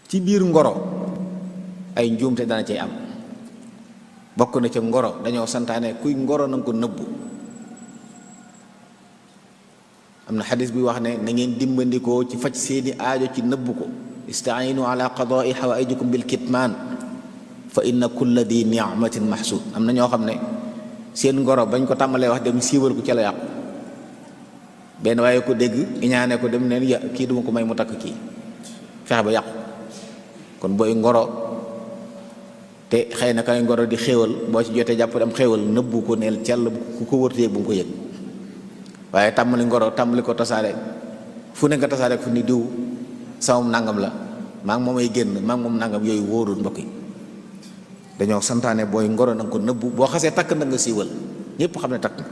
ci biir ngoro ay njuumte dana cay am. bokk na ca ngoro dañoo santaane kuy ngoro na nga ko nëbbu. am na xadis bi wax ne na ngeen dimbandikoo ci faj seeni aajo ci nëbbu ko. istainu ala qadaai xawaijikum bil kitmaan fa inna kulla di ni'matin mahsud. am na ñoo xam ne seen ngoro bañ ko tàmbalee wax dem siiwal ko ca la yàqu. benn waaye ko dégg iñaane ko dem neen ya kii duma ko may mu takk kii fexe ba yàqu. kon booy ngoro te xëy na kay ngoro di xéewal boo ci jotee jàpp am xéewal nëbbu ko neel cell ku ko wërtee bu mu ko yëg. waaye tàmbali ngoro tàmbali ko tasaare fu ne nga tasaare fu ni diw samam nangam la maa ngi moom ay génn maa ngi moom nangam yooyu wóorul mbokk yi. dañoo santaane booy ngoro na nga ko nëbbu boo xasee takk na nga siiwal ñépp xam ne takk na.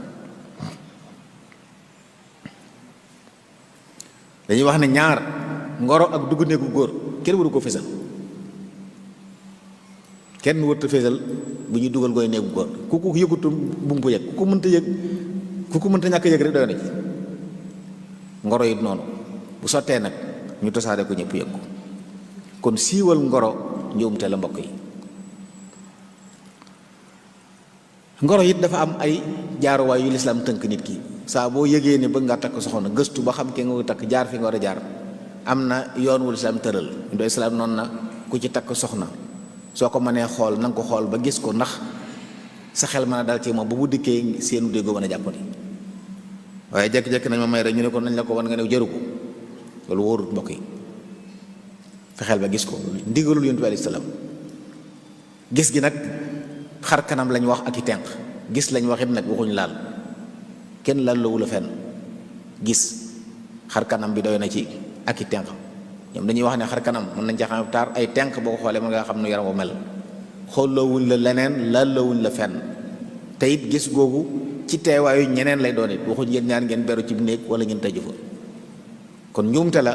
dañuy wax ne ñaar ngoro ak dugg néegu góor kenn waru ko fésal. kenn wërta fésal bu ñuy dugal gooy néegu góor ku ko yëgutu bu mu ko yëg ku ko mënta yëg ku ko mënta ñàkk yëg rek doy na ci. ngoro it noonu bu sottee nag ñu tasaare ko ñëpp yëg ko. kon siiwal ngoro njuumte la mbokk yi. ngoro it dafa am ay jaaruwaay yu lislaam tënk nit ki. saa boo yëgee ne bëgg nga takk soxna gëstu ba xam ke nga takk jaar fi nga war a jaar am na yoon wu lislaam tëral. do islaam noonu na ku ci takk soxna soo ko mënee xool na nga ko xool ba gis ko ndax sa xel mën a dal ci moom ba bu dikkee seenu déggoo mën a jàppandi. waaye jekk-jekk nañ ma may rek ñu ne ko nañ la ko wan nga ne jëru ko loolu wóorut mbokk yi. fexeel ba gis ko ndigalul yonent bi alayhi salaam. gis gi nag xar kanam lañ wax ak i tenq gis lañ wax it nag waxuñ laal kenn laal la wula fenn gis xar kanam bi doy na ci ak i tenq. ñoom dañuy wax ne xar kanam mën nañ ca xam taar ay tenq boo ko xoolee mën nga xam nu yaram wa mel. xoolloowuñ la leneen laallawuñ la fenn te it gis googu ci teewaayu ñeneen lay doon it waxuñ yéen ñaar ngeen beru ci néeg wala ngeen tëju fa. kon njuumte la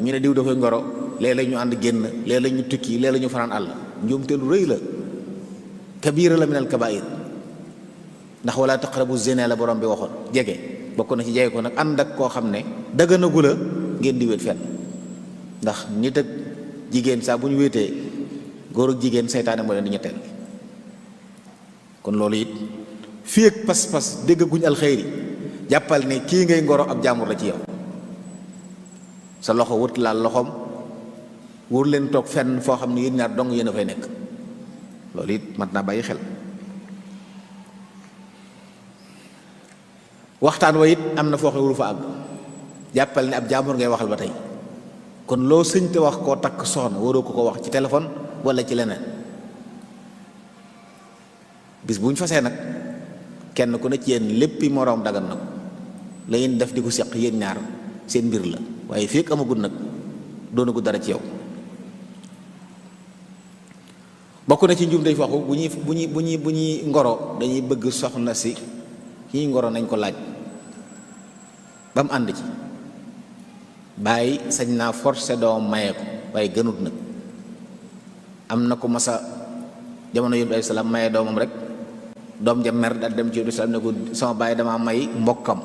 ñu ne diw da koy ngoro léeg-léeg ñu ànd génn léeg-léeg ñu tukki léeg-léeg ñu fanaan àll. njuumte lu rëy la kabira la min al kabair ndax wala taqrabu zina la borom bi waxoon jege bokk na ci jege ko nag ànd ak koo xam ne dëgganagu la ngeen di wéet fenn. ndax nit ak jigéen saa bu ñu wéetee góor ak jigéen seytaane moo leen di ñetteel. kon loolu it fii ak pas-pas déggaguñ alxeyri jàppal ne kii ngay ngoro ab jaamur la ci yow. sa loxo wut laal loxoom wóor leen toog fenn foo xam ne yéen ñaar dong yéen a fay nekk. loolu it mat naa bàyyi xel. waxtaan wa it am na foo xam ne waru fa àgg jàppal ne ab jaamur ngay waxal ba tey. kon loo sëñ te wax koo takk soxna waroo ko wax ci téléphone wala ci leneen. bis bu ñu fasee nag kenn ku ne ci yéen léppi moroom dagan na ko la yéen def di ko seq yéen ñaar seen mbir la waaye fekk amagul nag doonagul dara ci yow. bokk na ci njum day waxu bu ñuy ngoro dañuy bëgg soxna si ki ñuy ngoro nañ ko laaj ba mu ànd ci. bàyyi sañ naa forcé doom maye ko waaye gënut nag. am na ko masa jamono yonent bi alayhi salaam maye doomam rek doom ja mer daal dem ci yonent bi salaam ne ko sama bàyyi damaa may mbokkam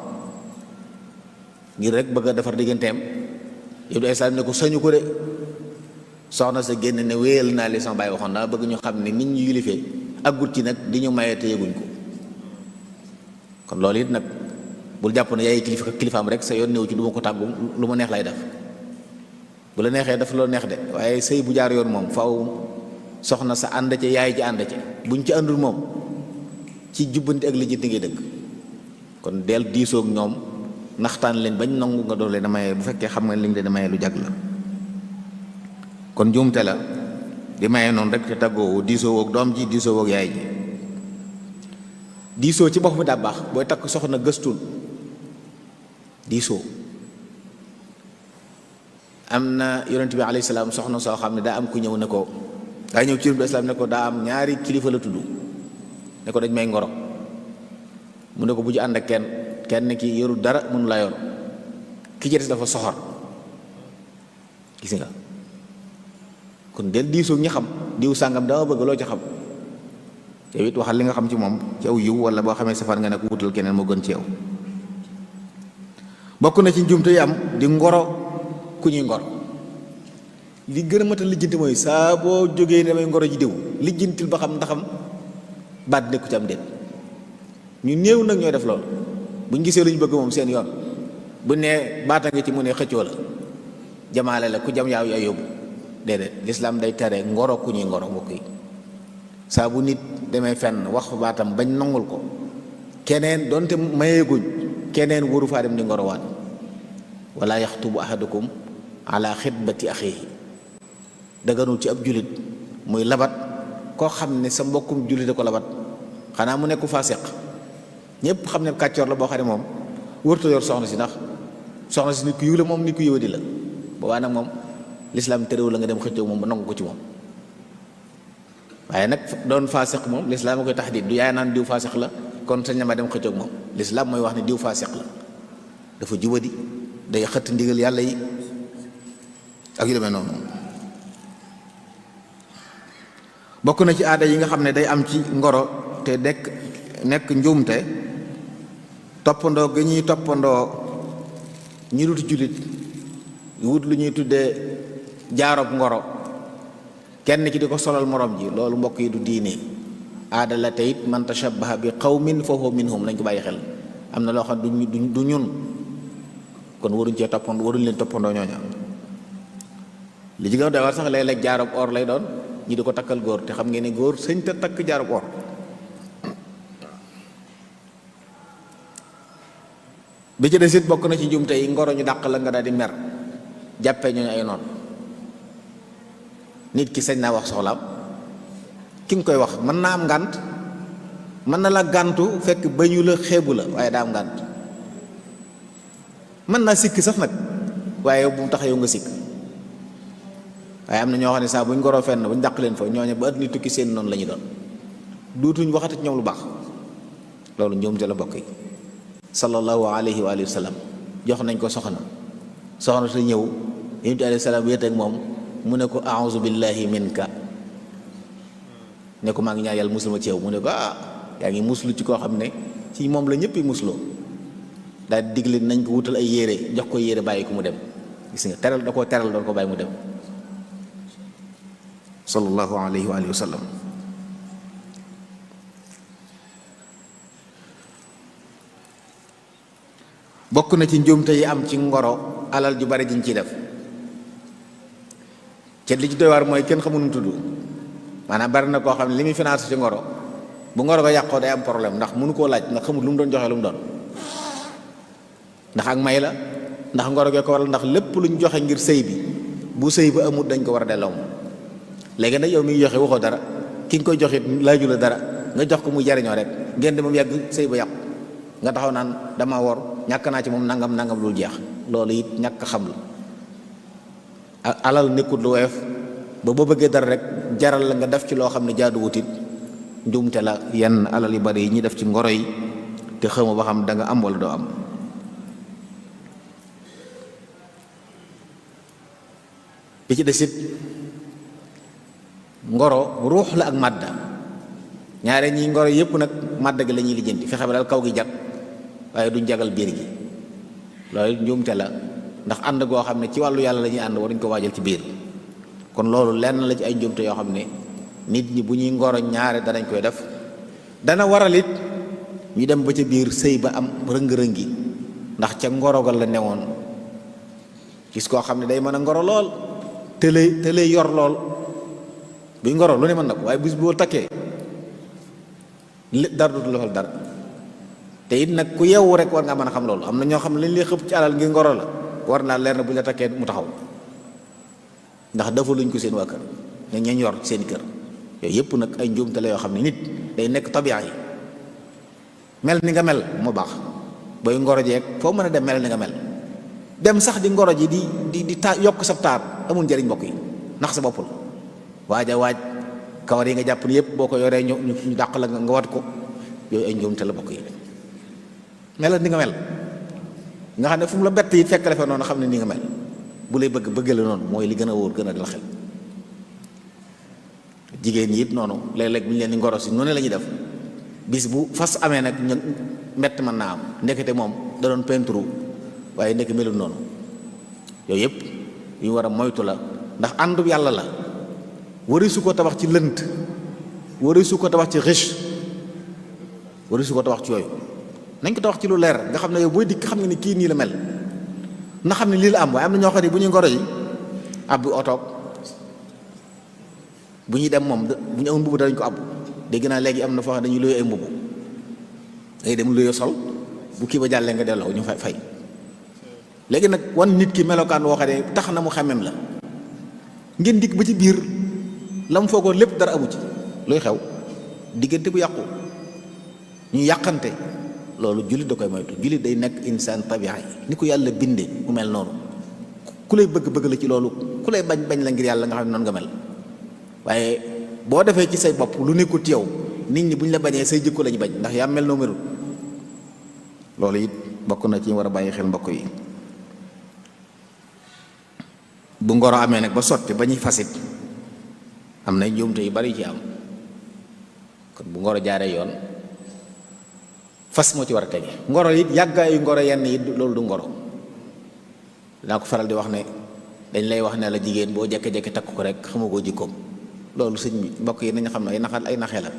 ngir rek bëgg a defar digganteem. yonent bi alayhi salaam ne ko sañu ko de soxna sa génn ne wéyal naa li sama bàyyi waxoon daa bëgg ñu xam ne nit ñu yilifee aggut ci nag di ñu maye te yëguñ ko. kon loolu it nag bul jàpp ne yaay kilifaam rek sa yoon néew ci du ma ko tàggu lu ma neex lay def. bu la neexee dafa loo neex de waaye sëy bu jaar yoon moom faaw soxna sa ànd ca yaay ci ànd ca buñ ci àndul moom ci jubbanti ak lijjanti ngay dëkk. kon del diisoog ñoom naxtaan leen bañ nangu nga doon leen a maye bu fekkee xam nga liñ leen a maye lu jag la. kon njuumte la di maye noonu rek te tàggoo diisoo woog doom ji diisoo woog yaay ji. diisoo ci bopp mi daa baax booy takk soxna gëstul diisoo. am na yonent bi alayhi salaam soxna soo xam ne daa am ku ñëw ne ko daa ñëw ci yonent bi islaam ne ko daa am ñaari kilifa la tudd ne ko dañ may ngoro. mu ne ko bu ci ànd ak kenn ki yoru dara mënu la yor ki ci des dafa soxor. gis nga kon del diisoo ñi xam diw sàngam dama bëgg loo ci xam yow it waxal li nga xam ci moom ci aw yiw wala boo xamee safar nga ne ko wutal keneen moo gën ci yow. bokk na ci njuumte yi am di ngoro ku ñuy ngoro li gën a mat a lijjanti mooy saa boo jógee damay ngoro ji diw lijjantil ba xam ndaxam baat nekku ci am déet. ñu néew nag ñooy def loolu buñ gisee lu ñu bëgg moom seen yoon bu nee baata nga ci mu ne xëccoo la jamaale la ku jam yaaw yaa yóbbu déedéet lislaam day tere ngoro ku ñuy ngoro mbokk yi. saa bu nit demee fenn wax baatam bañ nangul ko keneen donte mayeeguñ keneen waru faa dem di ngorowaat. wala yaxtubu ahadukum ala xitbati axiihi daganul ci ab julit muy labat koo xam ne sa mbokkum julit a ko labat xanaa mu nekku faasiq ñëpp xam ne kàccoor la boo xam ne moom wërta yor soxna si ndax soxna si nit ku yiw la moom nit ku yiwadi la boobaa nag moom lislaam terewul la nga dem xëccoo moom ba nangu ko ci moom. waaye nag doon faasiq moom lislaam a koy taxdiid du yaay naan diw faasiq la kon sañ na ma dem xëccoo moom lislaam mooy wax ne diw faasiq la dafa jubadi day xëtt ndigal yàlla yi ak yu demee noonu. bokk na ci aada yi nga xam ne day am ci ngoro te nekk njuumte toppandoo gi ñuy toppandoo ñi dut jullit wut lu ñuy tuddee jaarob ngoro kenn ki di ko solal morom ji loolu mbokk yi du diine aada la te it man tashabbaha bi qawmin fa huwa minhum lañ ko bàyyi xel. am na loo xam du ñun kon waruñ cee toppandoo waruñ leen toppandoo ñooña li ci gën a doy war sax léeg-léeg jaarob or lay doon ñi di ko takkal góor te xam ngeen ne góor sëñ te takk jaarob or. bi ci des it bokk na ci njuumte yi ngoro ñu dàq la nga daal di mer jàppee ñooñu ay noonu nit ki sañ naa wax soxlaam ki nga koy wax mën naa am ngànt mën na la gàntu fekk bañu la xeebu la waaye daa am ngànt mën naa sikk sax nag waaye bu mu tax yow nga sikk. waaye am na ñoo xam ne saa buñ ngoroo fenn buñ dàq leen fa ñooñu ba at ni tukki seen noonu la ñu doon duutuñ waxati ci ñoom lu baax loolu njuumte la bokk yi. sallallahu alayhi wa sallam jox nañ ko soxna sa ñëw yonent bi alayhi salaam wéet ak moom mu ne ko a'uuzu billahi minka ne ko maa ngi ñaan yàlla musul ma ci yow mu ne ko yaa ngi muslu ci koo xam ne ci moom la ñëpp musloo daal di digle nañ ko wutal ay yére jox ko yére bàyyi ko mu dem gis nga teral da koo teral doon ko bàyyi mu dem sallallahu alayhi wa sallam. bokk na ci njuumte yi am ci ngoro alal ju bari jiñ ciy def ca li ci doy waar mooy kenn xamul nu mu tudd maanaam bari na koo xam ne li muy financé ci ngoro bu ngoro ko yàqoo day am problème ndax mënu koo laaj ndax xamul lu mu doon joxe lu mu doon ndax ak may la ndax ngoro gee ko waral ndax lépp lu ñu joxe ngir sëy bi bu sëy ba amut dañ ko war a delloo moom léegi nag yow mi ngi joxe waxoo dara ki nga koy joxe laaju la dara nga jox ko muy jariñoo rek ngeen di moom yàgg sëy ba yàqu nga taxaw naan dama wor ñàkk naa ci moom nangam nangam lu jeex loolu it ñàkk xam la alal nekkut lu woyof ba boo bëggee dara rek jaral la nga def ci loo xam ne jaadu wutit njuumte la yenn alal yu bari yi ñuy def ci ngoro yi te xamu ba xam da nga am wala doo am. bi ci desit ngoro ruux la ak màdda ñaare ñi ngoro yépp nag màdda gi la ñuy lijjanti fexe ba daal kaw gi jag waaye duñ jagal biir gi loolu njuumte la ndax ànd goo xam ne ci wàllu yàlla la ñuy ànd waruñ ko waajal ci biir kon loolu lenn la ci ay njuumte yoo xam ne nit ñi bu ñuy ngoro ñaare danañ koy def dana waral it ñu dem ba ca biir sëy ba am rëng-rëngi ndax ca ngorogal la newoon gis koo xam ne day mën a ngoro lool te lay yor lool buy ngoro lu ne mën na ko waaye bis boo takkee dara dootul defal dara te it nag ku yeewu rek war nga mën a xam loolu am na ñoo xam ne lañ lay xëpp ci alal ngir ngoro la war naa leer na bu ñu la takkee mu taxaw ndax dafa luñ ko seen waa kër ñañ yor seen kër yooyu yëpp nag ay njuumte la yoo xam ne nit day nekk tabiya yi mel ni nga mel moo baax booy ngoro jeeg foo mën a dem mel ni nga mel dem sax di ngoro ji di ta yokk sa taar amul njëriñ mbokk yi ndax sa bopp la waaja waaj kawar yi nga jàpp ni yëpp boo ko yoree ñu dàq la nga wat ko yooyu ay njuumte la bokk yi mel ni nga mel nga xam ne fu mu la bett yi fekk la fa noonu xam ne ni nga mel bu lay bëgg la noonu mooy li gën a wóor gën a dal xel jigéen ñi it noonu léeg-léeg bu ñu leen di ngoro si noonu la ñuy def bis bu fas amee nag ñu mbett mën naa am ndekete moom da doon peinture waaye ndekk melul noonu yooyu yëpp yu ñu war a moytu la ndax àndub yàlla la wari su ko tabax ci lënt wari su ko tabax ci riche wari su ko tabax ci yooyu nañ ko tabax ci lu leer nga xam ne yow booy dikk xam nga ni kii nii la mel na xam ne lii la am. waaye am na ñoo xam ne bu ñuy ngoro yi abbi otoog bu ñuy dem moom bu ñu amul mbubu danañ ko abbu dégg naa léegi am na foo xam ne dañuy luye ay mbubu day dem luye sol bu kii ba jàllee nga delloo ñu fay léegi nag wan nit ki melokaan woo xam ne tax na mu xamem la ngeen dikk ba ci biir la mu foogoon lépp dara amu ci luy xew diggante bu yàqu ñu yàqante loolu jullit da koy moytu. jullit day nekk insaan tabi'a ni ko yàlla binde mu mel noonu ku lay bëgg la ci loolu ku lay bañ la ngir yàlla nga xam ne noonu nga mel. waaye boo defee ci say bopp lu nekkul ci yow nit ñi bu ñu la bañee say jikko lañu bañ ndax yaa mel noo melul. loolu it bokk na ci war a bàyyi xel mbokk yi. bu ngoro amee nag ba sotti ba ñuy fasit am na njuumte yu bari ci am kon bu ngoro jaaree yoon fas moo ci war a tege. ngoro it yàggaayu ngoro yenn yi loolu du ngoro. daa ko faral di wax ne dañ lay wax ne la jigéen boo jekke-jekke takk ko rek xamu koo jikkoom. loolu sëñ bi mbokk yi nañu xam ne ay naxe la.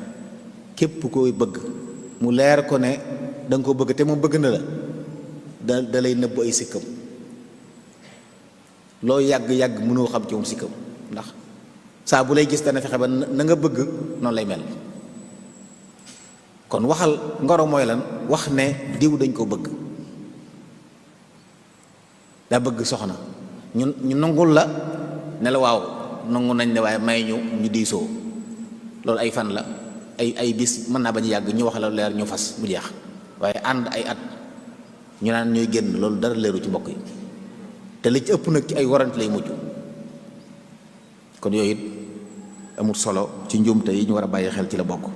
képp koy bëgg mu leer ko ne da nga ko bëgg te moom bëgg na la da lay nëbb ay sikkam. loo yàgg-yàgg mënoo xam ci moom sikkam ndax saa bu lay gis dana fexe ba na nga bëgg noonu lay mel. kon waxal ngoro mooy lan wax ne diw dañ ko bëgg daa bëgg soxna ñu nangul la ne la waaw nangu nañ ne waaye may ñu diisoo. loolu ay fan la ay bis mën naa bañ yàgg ñu wax la leer ñu fas mu jeex. waaye ànd ay at ñu naan ñooy génn loolu dara leeru ci mbokk yi te li ci ëpp nag ci ay warante lay mujj. kon yooyu it amul solo ci njuumte yi ñu war a bàyyi xel ci la bokk.